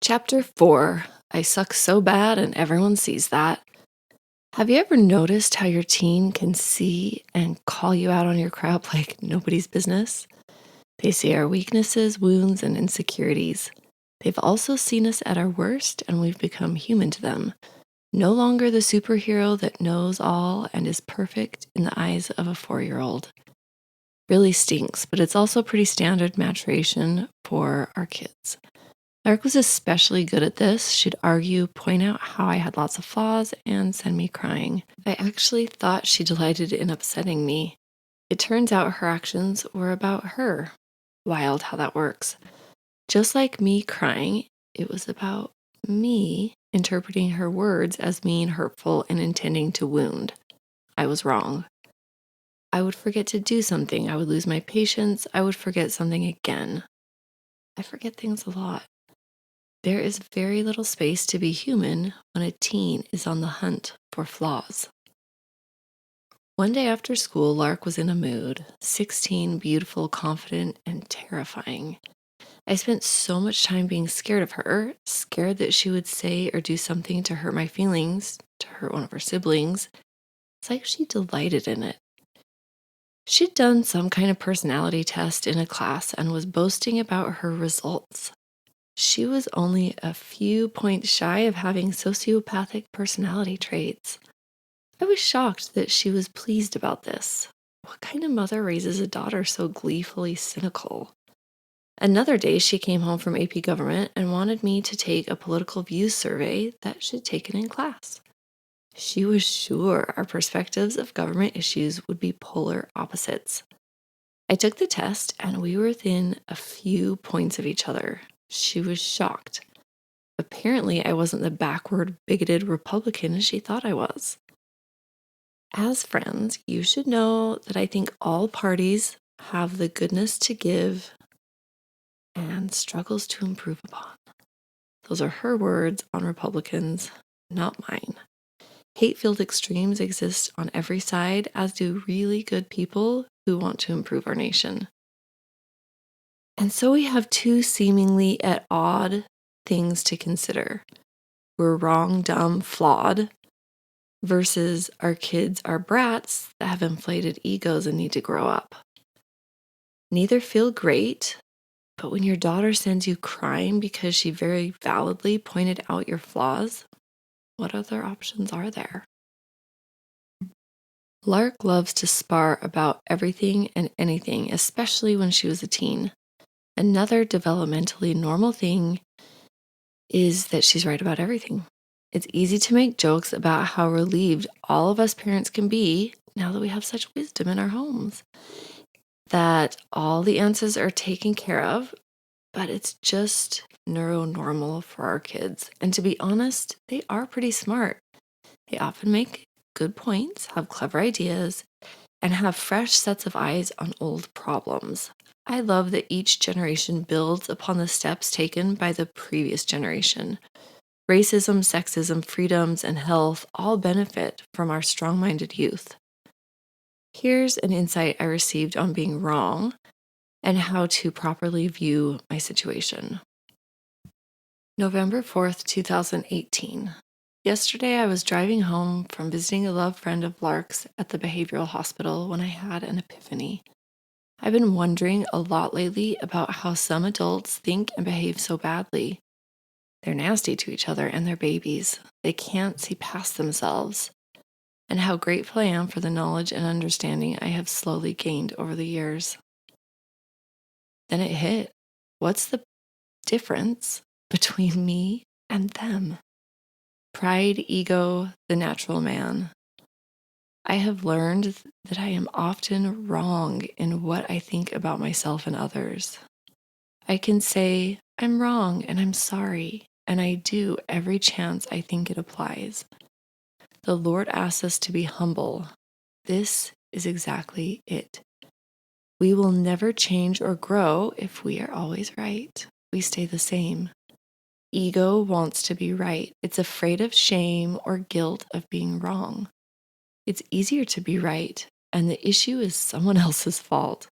Chapter 4. I suck so bad and everyone sees that. Have you ever noticed how your teen can see and call you out on your crap like nobody's business? They see our weaknesses, wounds, and insecurities. They've also seen us at our worst, and we've become human to them. No longer the superhero that knows all and is perfect in the eyes of a 4-year-old. Really stinks, but it's also pretty standard maturation for our kids. Eric was especially good at this. She'd argue, point out how I had lots of flaws, and send me crying. I actually thought she delighted in upsetting me. It turns out her actions were about her. Wild how that works. Just like me crying, it was about me interpreting her words as mean, hurtful, and intending to wound. I was wrong. I would forget to do something. I would lose my patience. I would forget something again. I forget things a lot. There is very little space to be human when a teen is on the hunt for flaws. One day after school, Lark was in a mood, 16, beautiful, confident, and terrifying. I spent so much time being scared of her, scared that she would say or do something to hurt my feelings, to hurt one of her siblings. It's like she delighted in it. She'd done some kind of personality test in a class and was boasting about her results. She was only a few points shy of having sociopathic personality traits. I was shocked that she was pleased about this. What kind of mother raises a daughter so gleefully cynical? Another day, she came home from AP Government and wanted me to take a political views survey that she'd taken in class. She was sure our perspectives of government issues would be polar opposites. I took the test, and we were within a few points of each other. She was shocked. Apparently, I wasn't the backward, bigoted Republican she thought I was. As friends, you should know that I think all parties have the goodness to give and struggles to improve upon. Those are her words on Republicans, not mine. Hate-filled extremes exist on every side, as do really good people who want to improve our nation. And so we have two seemingly at odd things to consider. We're wrong, dumb, flawed, versus our kids are brats that have inflated egos and need to grow up. Neither feel great, but when your daughter sends you crying because she very validly pointed out your flaws, what other options are there? Lark loves to spar about everything and anything, especially when she was a teen. Another developmentally normal thing is that she's right about everything. It's easy to make jokes about how relieved all of us parents can be now that we have such wisdom in our homes, that all the answers are taken care of, but it's just neuronormal for our kids. And to be honest, they are pretty smart. They often make good points, have clever ideas, and have fresh sets of eyes on old problems. I love that each generation builds upon the steps taken by the previous generation. Racism, sexism, freedoms, and health all benefit from our strong-minded youth. Here's an insight I received on being wrong and how to properly view my situation. November 4th, 2018. Yesterday, I was driving home from visiting a loved friend of Lark's at the behavioral hospital when I had an epiphany. I've been wondering a lot lately about how some adults think and behave so badly. They're nasty to each other and their babies. They can't see past themselves. And how grateful I am for the knowledge and understanding I have slowly gained over the years. Then it hit. What's the difference between me and them? Pride, ego, the natural man. I have learned that I am often wrong in what I think about myself and others. I can say, I'm wrong and I'm sorry, and I do every chance I think it applies. The Lord asks us to be humble. This is exactly it. We will never change or grow if we are always right. We stay the same. Ego wants to be right. It's afraid of shame or guilt of being wrong. It's easier to be right, and the issue is someone else's fault.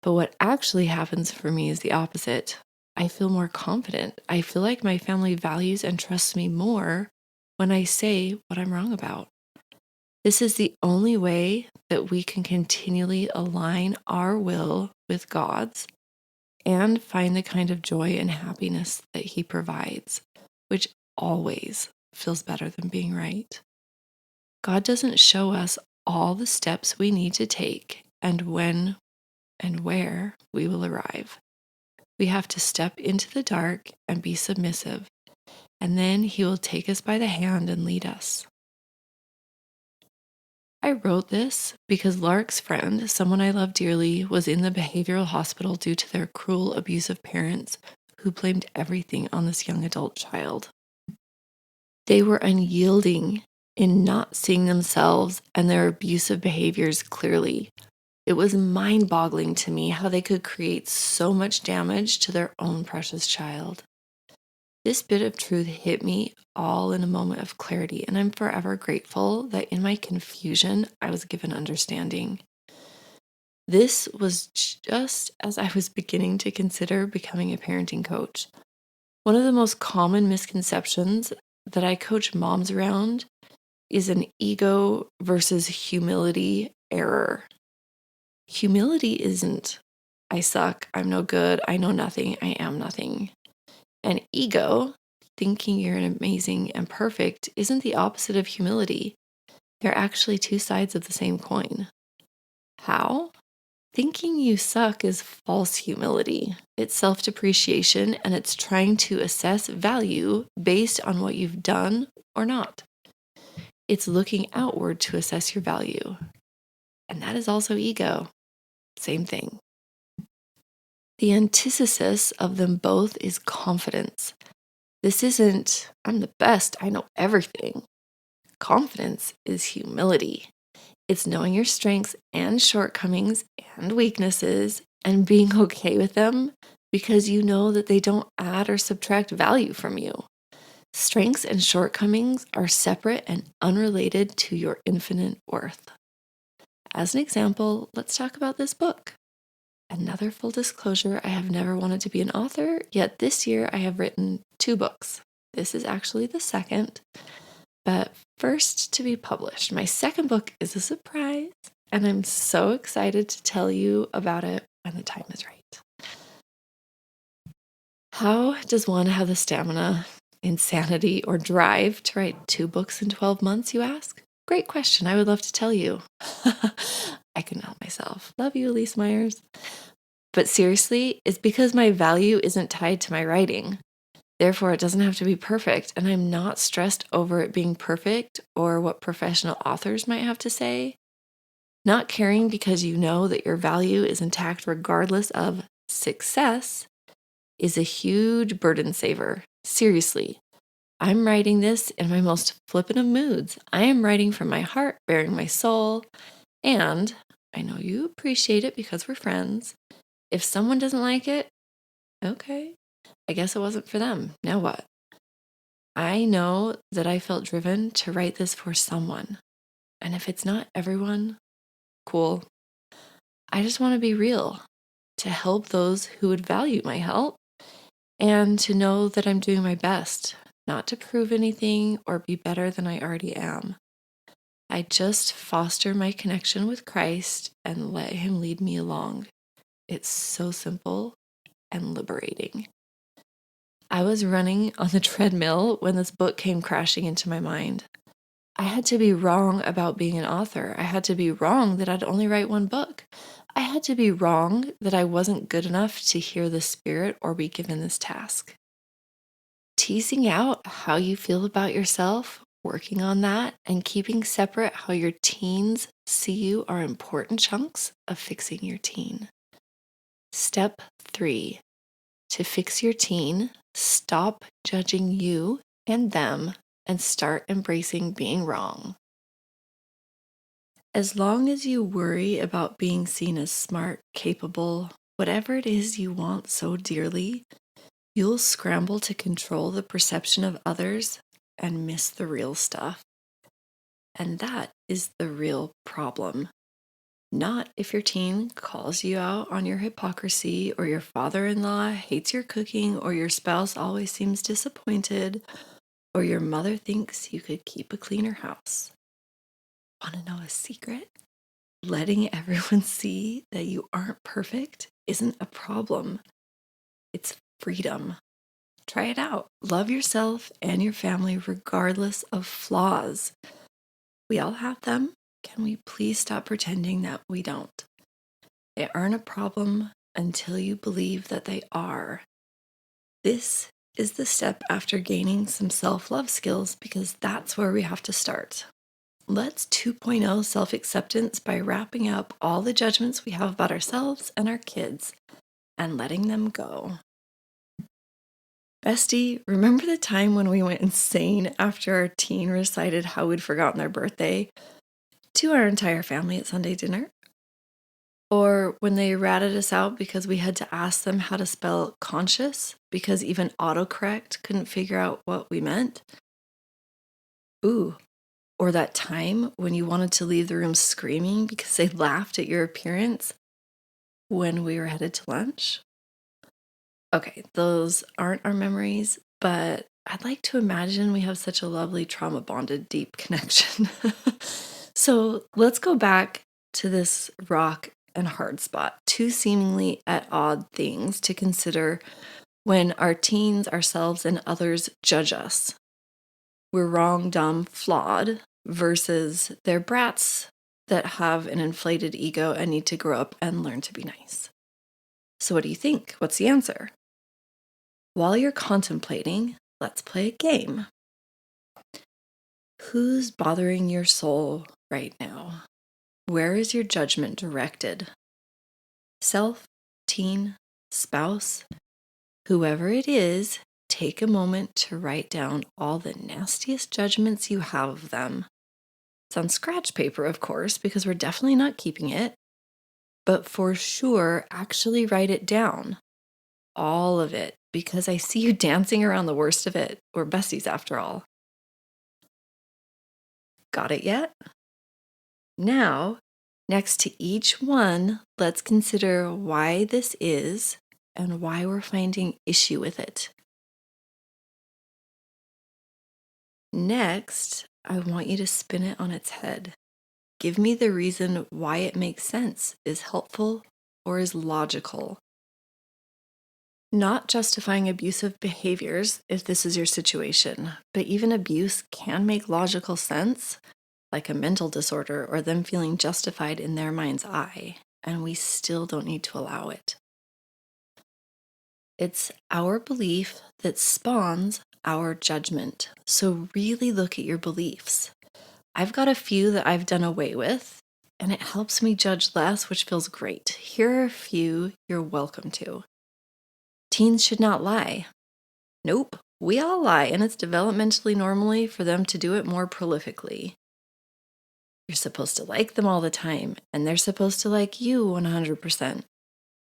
But what actually happens for me is the opposite. I feel more confident. I feel like my family values and trusts me more when I say what I'm wrong about. This is the only way that we can continually align our will with God's and find the kind of joy and happiness that He provides, which always feels better than being right. God doesn't show us all the steps we need to take and when and where we will arrive. We have to step into the dark and be submissive, and then He will take us by the hand and lead us. I wrote this because Lark's friend, someone I love dearly, was in the behavioral hospital due to their cruel, abusive parents who blamed everything on this young adult child. They were unyielding in not seeing themselves and their abusive behaviors clearly. It was mind-boggling to me how they could create so much damage to their own precious child. This bit of truth hit me all in a moment of clarity, and I'm forever grateful that in my confusion, I was given understanding. This was just as I was beginning to consider becoming a parenting coach. One of the most common misconceptions that I coach moms around is an ego versus humility error. Humility isn't, I suck, I'm no good, I know nothing, I am nothing. And ego, thinking you're amazing and perfect, isn't the opposite of humility. They're actually two sides of the same coin. How? Thinking you suck is false humility. It's self-depreciation, and it's trying to assess value based on what you've done or not. It's looking outward to assess your value. And that is also ego. Same thing. The antithesis of them both is confidence. This isn't, I'm the best, I know everything. Confidence is humility. It's knowing your strengths and shortcomings and weaknesses and being okay with them because you know that they don't add or subtract value from you. Strengths and shortcomings are separate and unrelated to your infinite worth. As an example, let's talk about this book. Another full disclosure, I have never wanted to be an author, yet this year I have written 2 books. This is actually the second, but first to be published. My second book is a surprise, and I'm so excited to tell you about it when the time is right. How does one have the stamina, insanity, or drive to write 2 books in 12 months, you ask? Great question. I would love to tell you. I couldn't help myself. Love you, Elise Myers. But seriously, it's because my value isn't tied to my writing. Therefore, it doesn't have to be perfect, and I'm not stressed over it being perfect or what professional authors might have to say. Not caring because you know that your value is intact regardless of success is a huge burden saver. Seriously, I'm writing this in my most flippant of moods. I am writing from my heart, bearing my soul, and I know you appreciate it because we're friends. If someone doesn't like it, okay, I guess it wasn't for them. Now what? I know that I felt driven to write this for someone. And if it's not everyone, cool. I just want to be real, to help those who would value my help, and to know that I'm doing my best, not to prove anything or be better than I already am. I just foster my connection with Christ and let Him lead me along. It's so simple and liberating. I was running on the treadmill when this book came crashing into my mind. I had to be wrong about being an author. I had to be wrong that I'd only write 1 book. I had to be wrong that I wasn't good enough to hear the Spirit or be given this task. Teasing out how you feel about yourself, working on that, and keeping separate how your teens see you are important chunks of fixing your teen. Step 3. To fix your teen, stop judging you and them and start embracing being wrong. As long as you worry about being seen as smart, capable, whatever it is you want so dearly, you'll scramble to control the perception of others and miss the real stuff. And that is the real problem. Not if your teen calls you out on your hypocrisy, or your father in law hates your cooking, or your spouse always seems disappointed, or your mother thinks you could keep a cleaner house. Want to know a secret? Letting everyone see that you aren't perfect isn't a problem. It's freedom. Try it out. Love yourself and your family regardless of flaws. We all have them. Can we please stop pretending that we don't? They aren't a problem until you believe that they are. This is the step after gaining some self-love skills, because that's where we have to start. Let's 2.0 self-acceptance by wrapping up all the judgments we have about ourselves and our kids and letting them go. Bestie, remember the time when we went insane after our teen recited how we'd forgotten their birthday to our entire family at Sunday dinner? Or when they ratted us out because we had to ask them how to spell conscious because even autocorrect couldn't figure out what we meant? Ooh, or that time when you wanted to leave the room screaming because they laughed at your appearance when we were headed to lunch? Okay, those aren't our memories, but I'd like to imagine we have such a lovely trauma bonded deep connection. So let's go back to this rock and hard spot, two seemingly at odd things to consider when our teens, ourselves, and others judge us. We're wrong, dumb, flawed, versus they're brats that have an inflated ego and need to grow up and learn to be nice. So what do you think? What's the answer? While you're contemplating, let's play a game. Who's bothering your soul right now? Where is your judgment directed? Self, teen, spouse, whoever it is, take a moment to write down all the nastiest judgments you have of them. It's on scratch paper, of course, because we're definitely not keeping it, but for sure, actually write it down. All of it, because I see you dancing around the worst of it. We're besties after all. Got it yet? Now, next to each one, let's consider why this is and why we're finding issue with it. Next, I want you to spin it on its head. Give me the reason why it makes sense, is helpful, or is logical. Not justifying abusive behaviors if this is your situation, but even abuse can make logical sense, like a mental disorder or them feeling justified in their mind's eye, and we still don't need to allow it. It's our belief that spawns our judgment, so really look at your beliefs. I've got a few that I've done away with, and it helps me judge less, which feels great. Here are a few you're welcome to. Teens should not lie. Nope, we all lie, and it's developmentally normally for them to do it more prolifically. You're supposed to like them all the time, and they're supposed to like you 100%.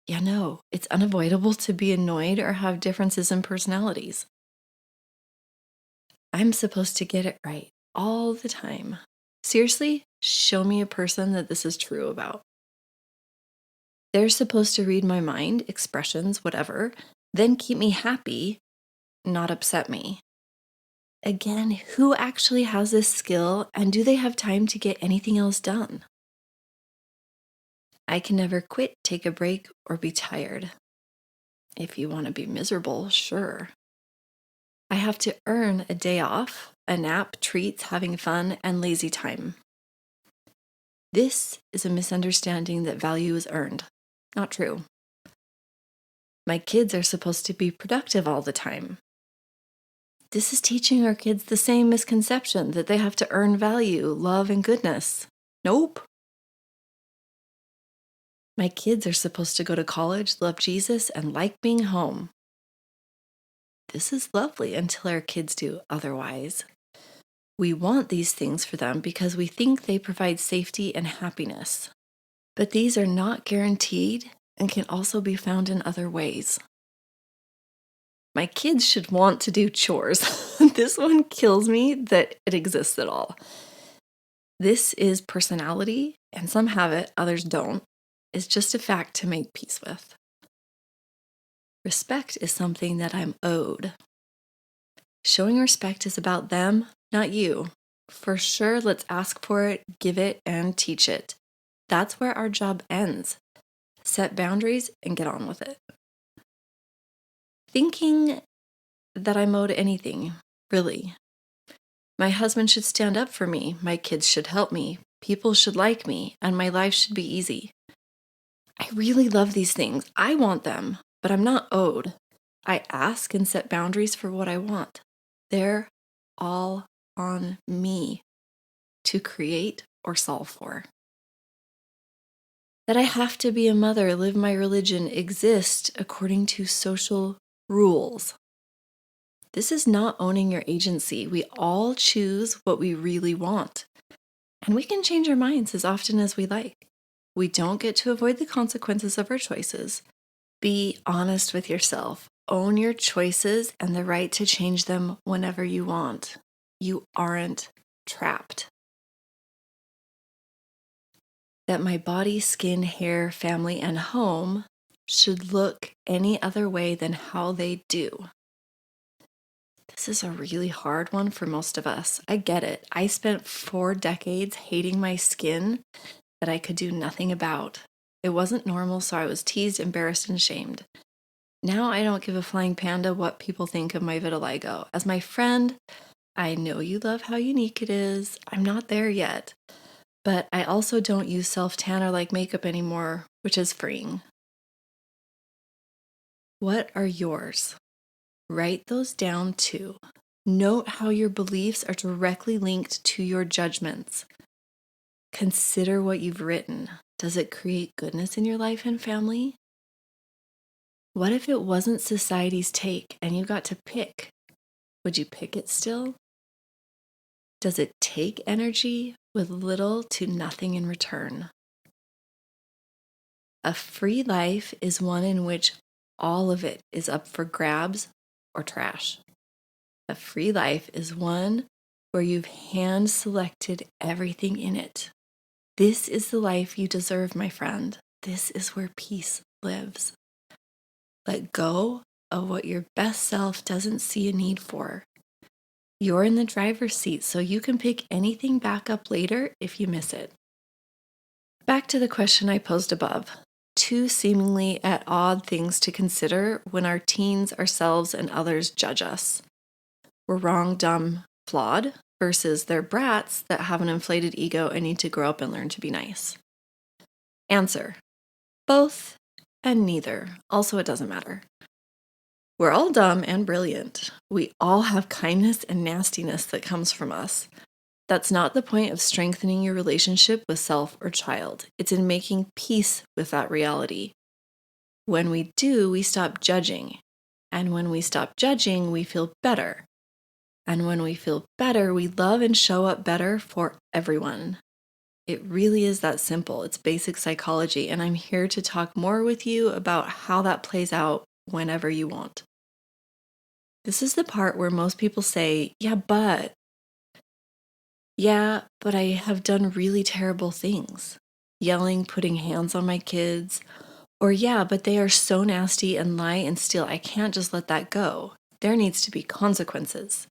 Yeah, no, it's unavoidable to be annoyed or have differences in personalities. I'm supposed to get it right all the time. Seriously, show me a person that this is true about. They're supposed to read my mind, expressions, whatever, then keep me happy, not upset me. Again, who actually has this skill, and do they have time to get anything else done? I can never quit, take a break, or be tired. If you want to be miserable, sure. I have to earn a day off, a nap, treats, having fun, and lazy time. This is a misunderstanding that value is earned. Not true. My kids are supposed to be productive all the time. This is teaching our kids the same misconception that they have to earn value, love, and goodness. Nope. My kids are supposed to go to college, love Jesus, and like being home. This is lovely until our kids do otherwise. We want these things for them because we think they provide safety and happiness. But these are not guaranteed and can also be found in other ways. My kids should want to do chores. This one kills me that it exists at all. This is personality, and some have it, others don't. It's just a fact to make peace with. Respect is something that I'm owed. Showing respect is about them, not you. For sure, let's ask for it, give it, and teach it. That's where our job ends. Set boundaries and get on with it. Thinking that I'm owed anything, really. My husband should stand up for me, my kids should help me, people should like me, and my life should be easy. I really love these things. I want them, but I'm not owed. I ask and set boundaries for what I want. They're all on me to create or solve for. That I have to be a mother, live my religion, exist according to social rules. This is not owning your agency. We all choose what we really want, and we can change our minds as often as we like. We don't get to avoid the consequences of our choices. Be honest with yourself. Own your choices and the right to change them whenever you want. You aren't trapped. That my body, skin, hair, family, and home should look any other way than how they do. This is a really hard one for most of us. I get it. I spent 4 decades hating my skin that I could do nothing about. It wasn't normal, so I was teased, embarrassed, and shamed. Now I don't give a flying panda what people think of my vitiligo. As my friend, I know you love how unique it is. I'm not there yet. But I also don't use self-tan or like makeup anymore, which is freeing. What are yours? Write those down too. Note how your beliefs are directly linked to your judgments. Consider what you've written. Does it create goodness in your life and family? What if it wasn't society's take and you got to pick? Would you pick it still? Does it take energy with little to nothing in return? A free life is one in which all of it is up for grabs or trash. A free life is one where you've hand-selected everything in it. This is the life you deserve, my friend. This is where peace lives. Let go of what your best self doesn't see a need for. You're in the driver's seat, so you can pick anything back up later if you miss it. Back to the question I posed above. 2 seemingly at odd things to consider when our teens, ourselves, and others judge us. We're wrong, dumb, flawed, versus they're brats that have an inflated ego and need to grow up and learn to be nice. Answer: both and neither. Also, it doesn't matter. We're all dumb and brilliant. We all have kindness and nastiness that comes from us. That's not the point of strengthening your relationship with self or child. It's in making peace with that reality. When we do, we stop judging. And when we stop judging, we feel better. And when we feel better, we love and show up better for everyone. It really is that simple. It's basic psychology, and I'm here to talk more with you about how that plays out whenever you want. This is the part where most people say, yeah, but I have done really terrible things. Yelling, putting hands on my kids. Or yeah, but they are so nasty and lie and steal. I can't just let that go. There needs to be consequences.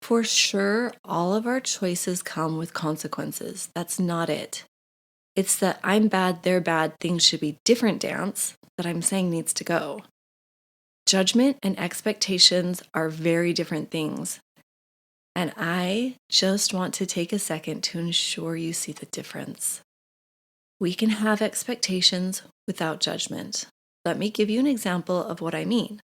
For sure, all of our choices come with consequences. That's not it. It's that I'm bad, they're bad, things should be different dance that I'm saying needs to go. Judgment and expectations are very different things. And I just want to take a second to ensure you see the difference. We can have expectations without judgment. Let me give you an example of what I mean.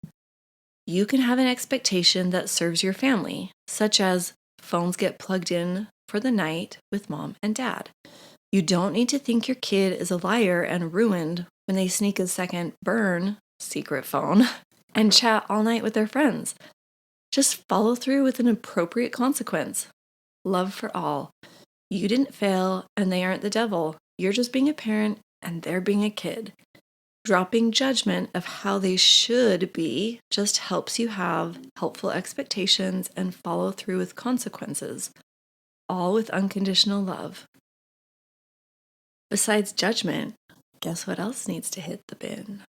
You can have an expectation that serves your family, such as phones get plugged in for the night with mom and dad. You don't need to think your kid is a liar and ruined when they sneak a second burn secret phone and chat all night with their friends. Just follow through with an appropriate consequence. Love for all. You didn't fail and they aren't the devil. You're just being a parent and they're being a kid. Dropping judgment of how they should be just helps you have helpful expectations and follow through with consequences. all with unconditional love. Besides judgment, guess what else needs to hit the bin?